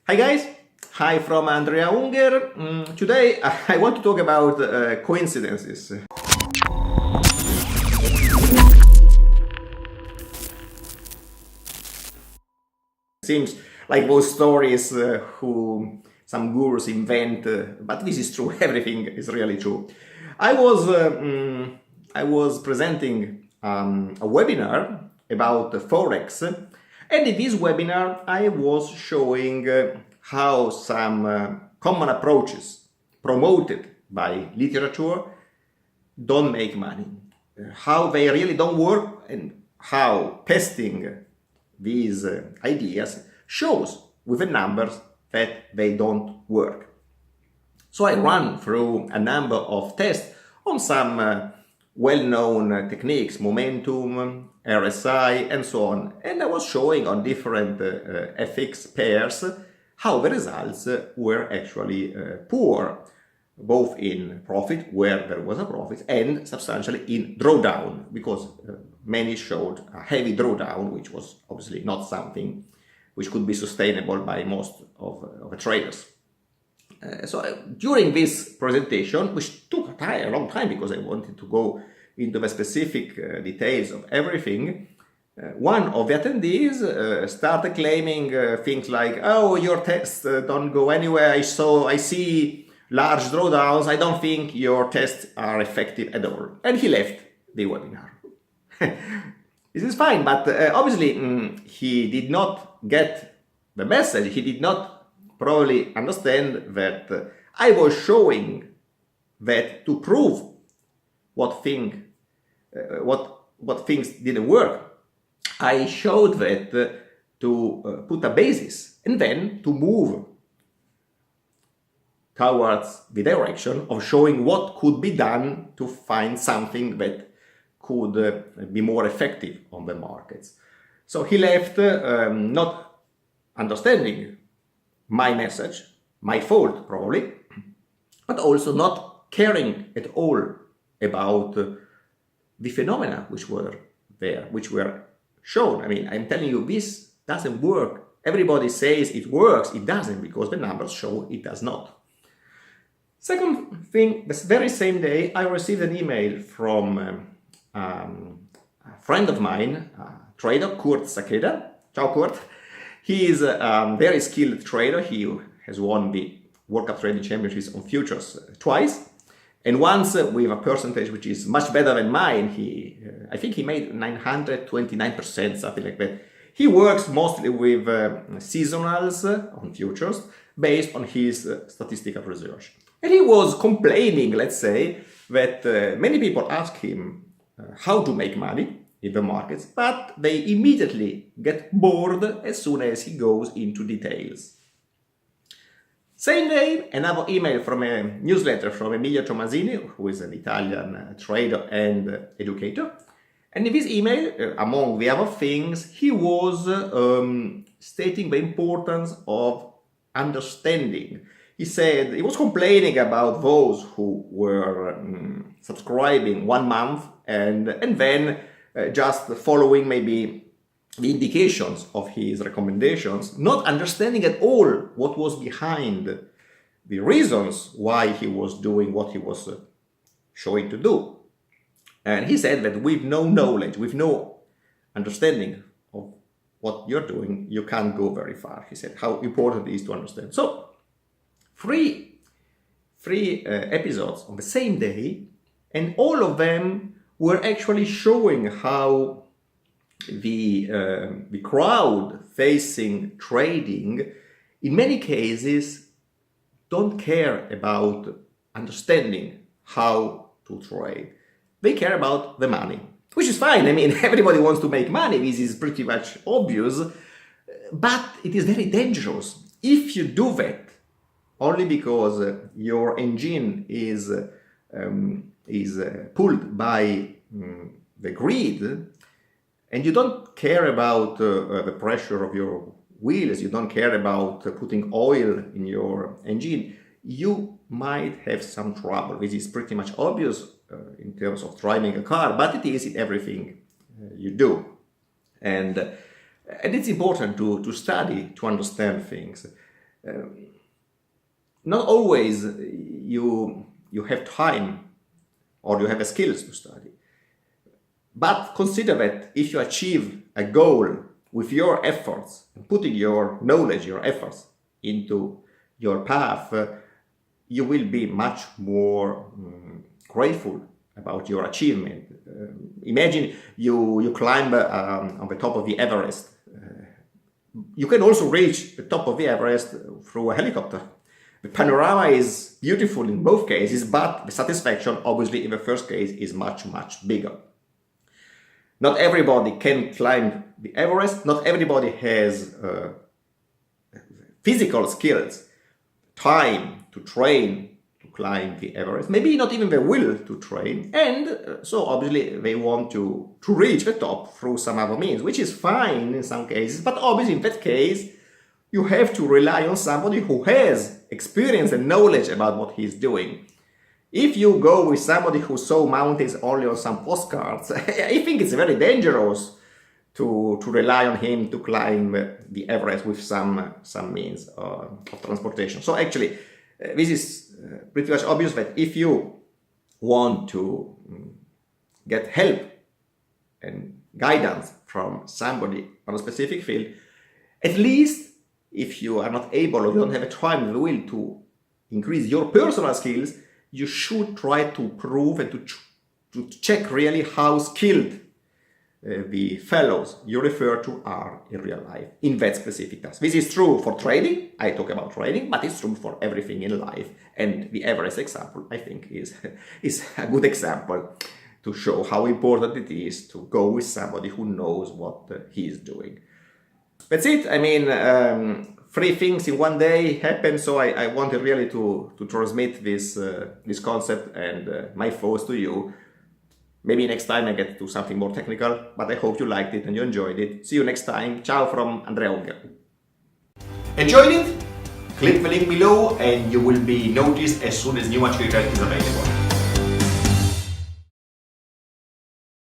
Hi guys, hi from Andrea Unger. Today I want to talk about coincidences. Seems like those stories who some gurus invent, but this is true. Everything is really true. I was presenting a webinar about Forex, and in this webinar I was showing how some common approaches promoted by literature don't make money, how they really don't work, and how testing these ideas shows with the numbers that they don't work. So I ran through a number of tests on some well-known techniques, momentum, RSI, and so on. And I was showing on different FX pairs how the results were actually poor, both in profit, where there was a profit, and substantially in drawdown, because many showed a heavy drawdown, which was obviously not something which could be sustainable by most of the traders. So during this presentation, which took a long time because I wanted to go into the specific details of everything, one of the attendees started claiming things like, "Oh, your tests don't go anywhere. I see large drawdowns. I don't think your tests are effective at all." And he left the webinar. This is fine, but obviously he did not get the message. He did not probably understand that I was showing that to prove what things didn't work, I showed that to put a basis and then to move towards the direction of showing what could be done to find something that could be more effective on the markets. So he left not understanding my message, my fault probably, but also not caring at all about the phenomena which were there, which were shown. I mean, I'm telling you, this doesn't work. Everybody says it works. It doesn't, because the numbers show it does not. Second thing, this very same day, I received an email from a friend of mine, trader, Kurt Sakeda. Ciao, Kurt. He is a very skilled trader. He has won the World Cup Trading Championships on futures twice, and once with a percentage which is much better than mine. I think he made 929%, something like that. He works mostly with seasonals on futures based on his statistical research. And he was complaining, let's say, that many people ask him how to make money in the markets, but they immediately get bored as soon as he goes into details. Same day, another email from a newsletter from Emilio Tomasini, who is an Italian trader and educator. And in this email, among the other things, he was stating the importance of understanding. He said he was complaining about those who were subscribing 1 month and then just following maybe the indications of his recommendations, not understanding at all what was behind the reasons why he was doing what he was showing to do. And he said that with no knowledge, with no understanding of what you're doing, you can't go very far. He said how important it is to understand. So, three episodes on the same day, and all of them were actually showing how the crowd facing trading, in many cases, don't care about understanding how to trade. They care about the money, which is fine. I mean, everybody wants to make money. This is pretty much obvious, but it is very dangerous if you do that only because your engine is pulled by the greed, and you don't care about the pressure of your wheels, you don't care about putting oil in your engine, you might have some trouble. This is pretty much obvious in terms of driving a car, but it is in everything you do. And it's important to study, to understand things. not always you have time or you have the skills to study. But consider that if you achieve a goal with your efforts, putting your knowledge, your efforts into your path, you will be much more grateful about your achievement. Imagine you climb on the top of the Everest. You can also reach the top of the Everest through a helicopter. The panorama is beautiful in both cases, but the satisfaction, obviously, in the first case is much, much bigger. Not everybody can climb the Everest. Not everybody has physical skills, time to train to climb the Everest. Maybe not even the will to train. And so obviously they want to reach the top through some other means, which is fine in some cases. But obviously in that case, you have to rely on somebody who has experience and knowledge about what he's doing. If you go with somebody who saw mountains only on some postcards, I think it's very dangerous to rely on him to climb the Everest with some means of transportation. So actually, this is pretty much obvious that if you want to get help and guidance from somebody on a specific field, at least if you are not able or you don't have a time and the will to increase your personal skills, you should try to prove and to check really how skilled the fellows you refer to are in real life in that specific task. This is true for trading. I talk about trading, but it's true for everything in life. And the Everest example, I think, is a good example to show how important it is to go with somebody who knows what he is doing. That's it. I mean, 3 things in one day happen, so I wanted really to transmit this concept and my thoughts to you. Maybe next time I get to something more technical, but I hope you liked it and you enjoyed it. See you next time. Ciao from Andrea Unger. Enjoyed it? Click the link below and you will be noticed as soon as new material is available.